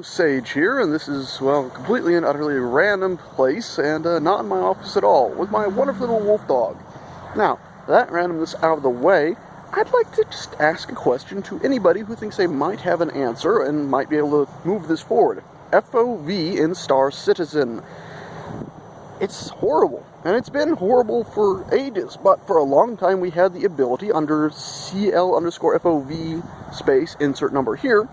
Sage here, and this is, well, completely and utterly random place, and not in my office at all, with my wonderful little wolf dog. Now, that randomness out of the way, I'd like to just ask a question to anybody who thinks they might have an answer and might be able to move this forward. FOV in Star Citizen. It's horrible, and it's been horrible for ages, but for a long time we had the ability under CL_FOV space, insert number here,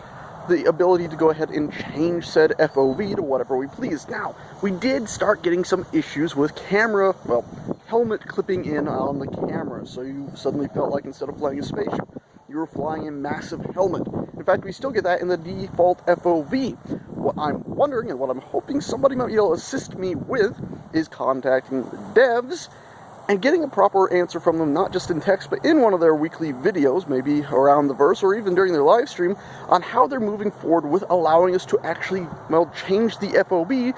the ability to go ahead and change said FOV to whatever we please. Now, we did start getting some issues with camera, well, helmet clipping in on the camera, so you suddenly felt like instead of flying a spaceship, you were flying a massive helmet. In fact, we still get that in the default FOV. What I'm wondering, and what I'm hoping somebody might be able to assist me with, is contacting the devs and getting a proper answer from them, not just in text, but in one of their weekly videos, maybe around the verse, or even during their live stream, on how they're moving forward with allowing us to actually, well, change the FOV,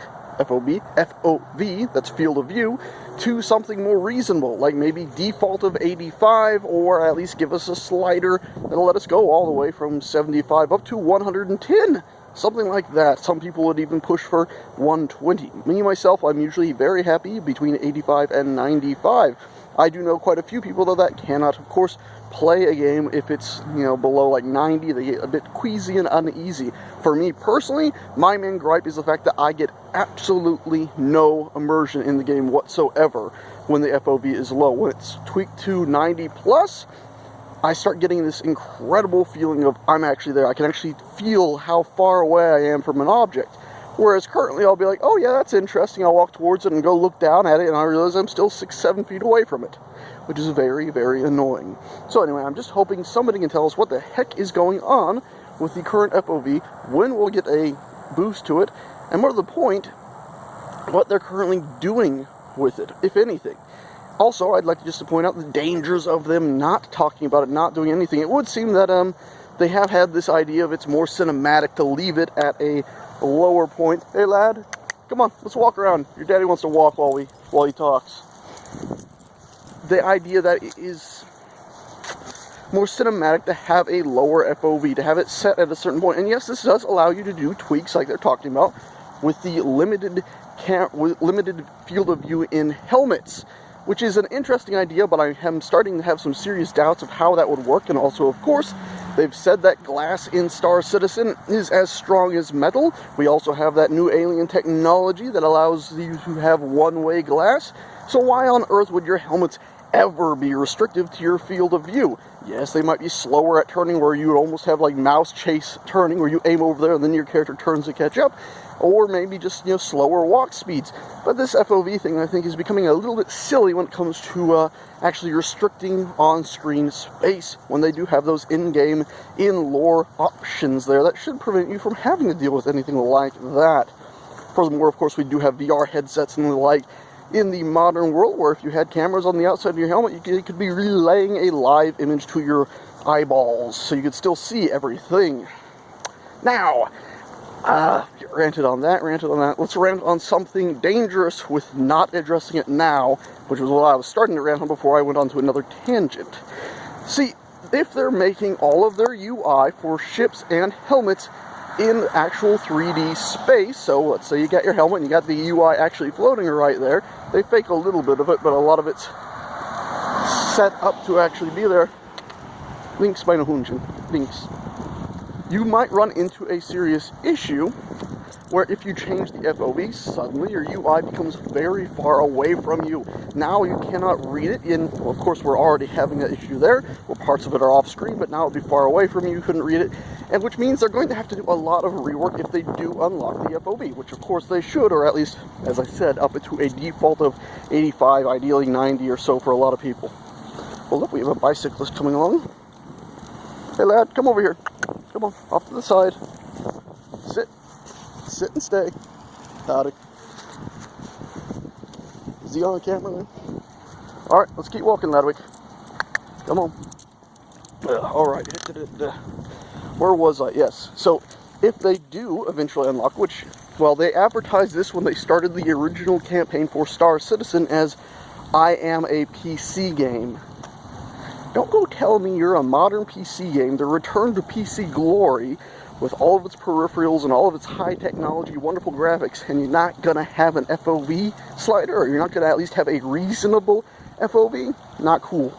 that's field of view, to something more reasonable, like maybe default of 85, or at least give us a slider that'll let us go all the way from 75 up to 110. Something like that. Some people would even push for 120. Me, myself, I'm usually very happy between 85 and 95. I do know quite a few people, though, that cannot, of course, play a game if it's, below like 90. They get a bit queasy and uneasy. For me personally, my main gripe is the fact that I get absolutely no immersion in the game whatsoever when the FOV is low. When it's tweaked to 90 plus, I start getting this incredible feeling of I'm actually there. I can actually feel how far away I am from an object. Whereas currently I'll be like, oh yeah, that's interesting. I'll walk towards it and go look down at it, and I realize I'm still 6-7 feet away from it, which is very, very annoying. So anyway, I'm just hoping somebody can tell us what the heck is going on with the current FOV, when we'll get a boost to it, and more to the point, what they're currently doing with it, if anything. Also, I'd like just to point out the dangers of them not talking about it, not doing anything. It would seem that they have had this idea of it's more cinematic to leave it at a lower point. Hey lad, come on, let's walk around. Your daddy wants to walk while he talks. The idea that it is more cinematic to have a lower FOV, to have it set at a certain point. And yes, this does allow you to do tweaks like they're talking about with the limited field of view in helmets, which is an interesting idea, but I am starting to have some serious doubts of how that would work. And also, of course, they've said that glass in Star Citizen is as strong as metal. We also have that new alien technology that allows you to have one-way glass. So why on earth would your helmets ever be restrictive to your field of view? Yes, they might be slower at turning, where you would almost have like mouse chase turning, where you aim over there and then your character turns to catch up. Or maybe just, slower walk speeds. But this FOV thing, I think, is becoming a little bit silly when it comes to actually restricting on-screen space, when they do have those in-game, in-lore options there that should prevent you from having to deal with anything like that. Furthermore, of course, we do have VR headsets and the like in the modern world, where if you had cameras on the outside of your helmet, you could be relaying a live image to your eyeballs, so you could still see everything. Now, ranted on that. Let's rant on something dangerous with not addressing it now, which was what I was starting to rant on before I went on to another tangent. See, if they're making all of their UI for ships and helmets in actual 3D space, so let's say you got your helmet and you got the UI actually floating right there, they fake a little bit of it, but a lot of it's set up to actually be there. Links by Nahunjin. Links. You might run into a serious issue where if you change the FOV, suddenly your UI becomes very far away from you. Now you cannot read it in, well, of course we're already having that issue there, where parts of it are off screen, but now it'll be far away from you, you couldn't read it, and which means they're going to have to do a lot of rework if they do unlock the FOV, which of course they should, or at least, as I said, up to a default of 85, ideally 90 or so for a lot of people. Well, look, we have a bicyclist coming along. Hey lad, come over here. Come on, off to the side. Sit and stay. Howdy. Is he on camera then? Alright, let's keep walking, Ladwick. Come on. Alright. Where was I? Yes. So, if they do eventually unlock, which, well, they advertised this when they started the original campaign for Star Citizen as I am a PC game. Don't go tell me you're a modern PC game, the return to PC glory, with all of its peripherals and all of its high technology, wonderful graphics, and you're not going to have an FOV slider, or you're not going to at least have a reasonable FOV, not cool.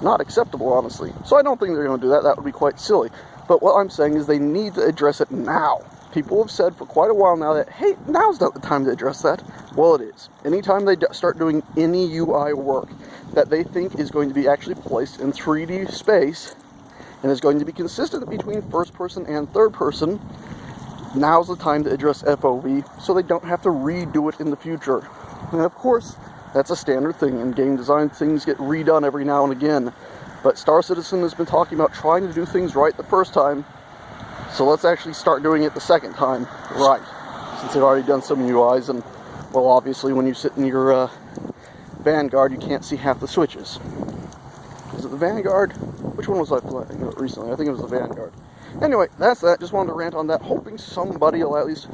Not acceptable, honestly. So I don't think they're going to do that. That would be quite silly. But what I'm saying is they need to address it now. People have said for quite a while now that, hey, now's not the time to address that. Well, it is. Anytime they start doing any UI work that they think is going to be actually placed in 3D space, and is going to be consistent between first person and third person, now's the time to address FOV so they don't have to redo it in the future. And of course, that's a standard thing in game design. Things get redone every now and again. But Star Citizen has been talking about trying to do things right the first time, so let's actually start doing it the second time right, since they've already done some UIs. And, well, obviously when you sit in your Vanguard, you can't see half the switches. Is it the Vanguard? Which one was I playing recently? I think it was the Vanguard. Anyway, that's that. Just wanted to rant on that, hoping somebody will at least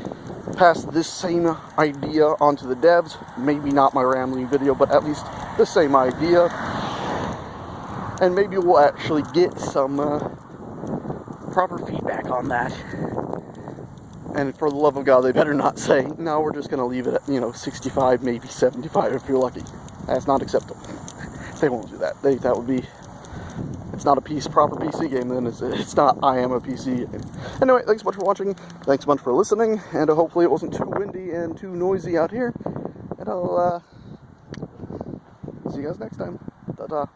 pass this same idea onto the devs. Maybe not my rambling video, but at least the same idea. And maybe we'll actually get some proper feedback on that. And for the love of God, they better not say, no, we're just going to leave it at, 65, maybe 75 if you're lucky. That's not acceptable. They won't do that. That would be... It's not a proper PC game, then. It's not I am a PC game. Anyway, thanks so much for watching. Thanks so much for listening. And hopefully it wasn't too windy and too noisy out here. And I'll see you guys next time. Ta-ta.